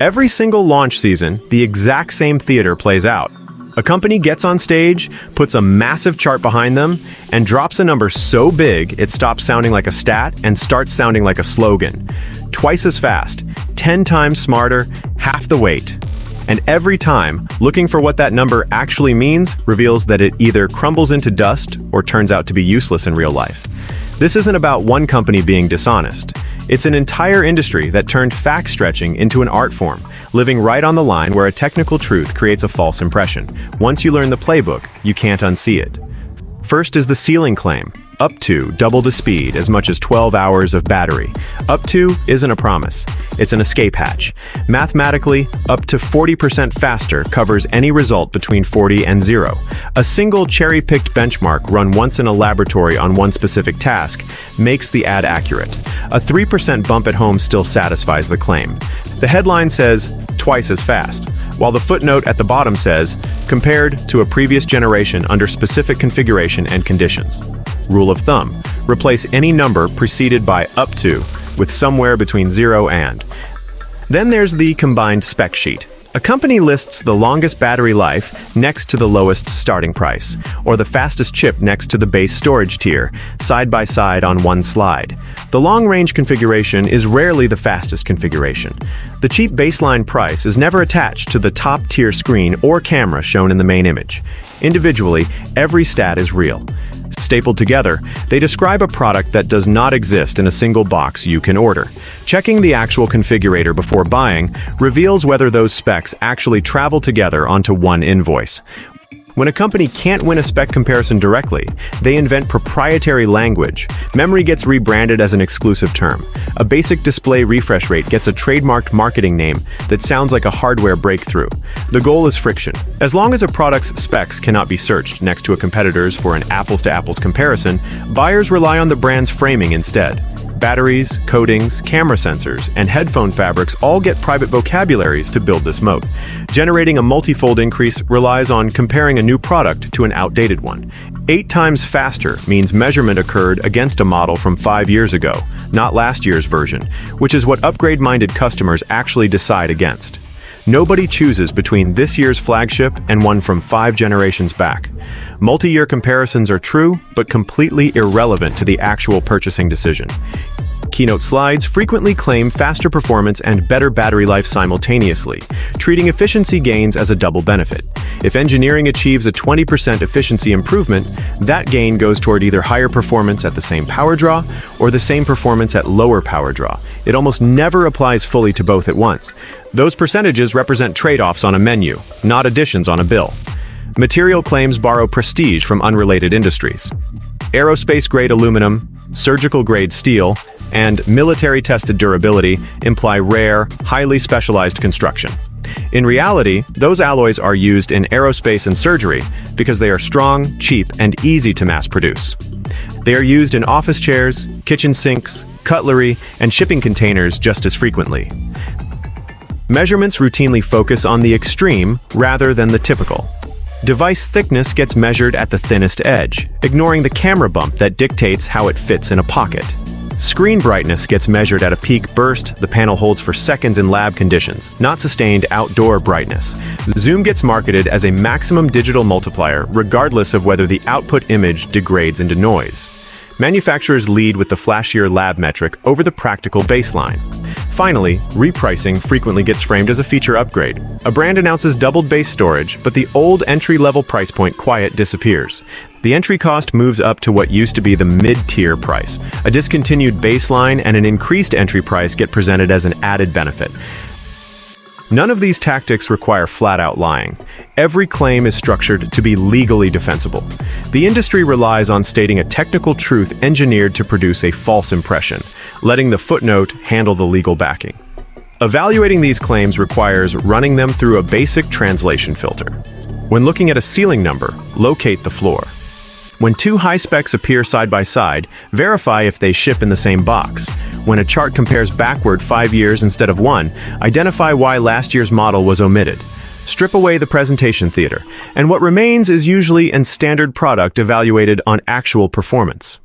Every single launch season, the exact same theater plays out. A company gets on stage, puts a massive chart behind them, and drops a number so big it stops sounding like a stat and starts sounding like a slogan. Twice as fast, 10 times smarter, half the weight. And every time, looking for what that number actually means reveals that it either crumbles into dust or turns out to be useless in real life. This isn't about one company being dishonest. It's an entire industry that turned fact-stretching into an art form, living right on the line where a technical truth creates a false impression. Once you learn the playbook, you can't unsee it. First is the ceiling claim. Up to double the speed, as much as 12 hours of battery. Up to isn't a promise. It's an escape hatch. Mathematically, up to 40% faster covers any result between 40 and 0. A single cherry-picked benchmark run once in a laboratory on one specific task makes the ad accurate. A 3% bump at home still satisfies the claim. The headline says, "Twice as fast," while the footnote at the bottom says, "Compared to a previous generation under specific configuration and conditions." Rule of thumb: replace any number preceded by up to with somewhere between 0 and. Then there's the combined spec sheet. A company lists the longest battery life next to the lowest starting price, or the fastest chip next to the base storage tier, side by side on one slide. The long-range configuration is rarely the fastest configuration. The cheap baseline price is never attached to the top-tier screen or camera shown in the main image. Individually, every stat is real. Stapled together, they describe a product that does not exist in a single box you can order. Checking the actual configurator before buying reveals whether those specs actually travel together onto one invoice. When a company can't win a spec comparison directly, they invent proprietary language. Memory gets rebranded as an exclusive term. A basic display refresh rate gets a trademarked marketing name that sounds like a hardware breakthrough. The goal is friction. As long as a product's specs cannot be searched next to a competitor's for an apples-to-apples comparison, buyers rely on the brand's framing instead. Batteries, coatings, camera sensors, and headphone fabrics all get private vocabularies to build this moat. Generating a multifold increase relies on comparing a new product to an outdated one. 8 times faster means measurement occurred against a model from 5 years ago, not last year's version, which is what upgrade-minded customers actually decide against. Nobody chooses between this year's flagship and one from 5 generations back. Multi-year comparisons are true, but completely irrelevant to the actual purchasing decision. Keynote slides frequently claim faster performance and better battery life simultaneously, treating efficiency gains as a double benefit. If engineering achieves a 20% efficiency improvement, that gain goes toward either higher performance at the same power draw or the same performance at lower power draw. It almost never applies fully to both at once. Those percentages represent trade-offs on a menu, not additions on a bill. Material claims borrow prestige from unrelated industries. Aerospace-grade aluminum, surgical-grade steel, and military-tested durability imply rare, highly specialized construction. In reality, those alloys are used in aerospace and surgery because they are strong, cheap, and easy to mass produce. They are used in office chairs, kitchen sinks, cutlery, and shipping containers just as frequently. Measurements routinely focus on the extreme rather than the typical. Device thickness gets measured at the thinnest edge, ignoring the camera bump that dictates how it fits in a pocket. Screen brightness gets measured at a peak burst the panel holds for seconds in lab conditions, not sustained outdoor brightness. Zoom gets marketed as a maximum digital multiplier, regardless of whether the output image degrades into noise. Manufacturers lead with the flashier lab metric over the practical baseline. Finally, repricing frequently gets framed as a feature upgrade. A brand announces doubled base storage, but the old entry-level price point quiet disappears. The entry cost moves up to what used to be the mid-tier price. A discontinued baseline and an increased entry price get presented as an added benefit. None of these tactics require flat-out lying. Every claim is structured to be legally defensible. The industry relies on stating a technical truth engineered to produce a false impression, letting the footnote handle the legal backing. Evaluating these claims requires running them through a basic translation filter. When looking at a ceiling number, locate the floor. When 2 high specs appear side by side, verify if they ship in the same box. When a chart compares backward 5 years instead of 1, identify why last year's model was omitted. Strip away the presentation theater, and what remains is usually a standard product evaluated on actual performance.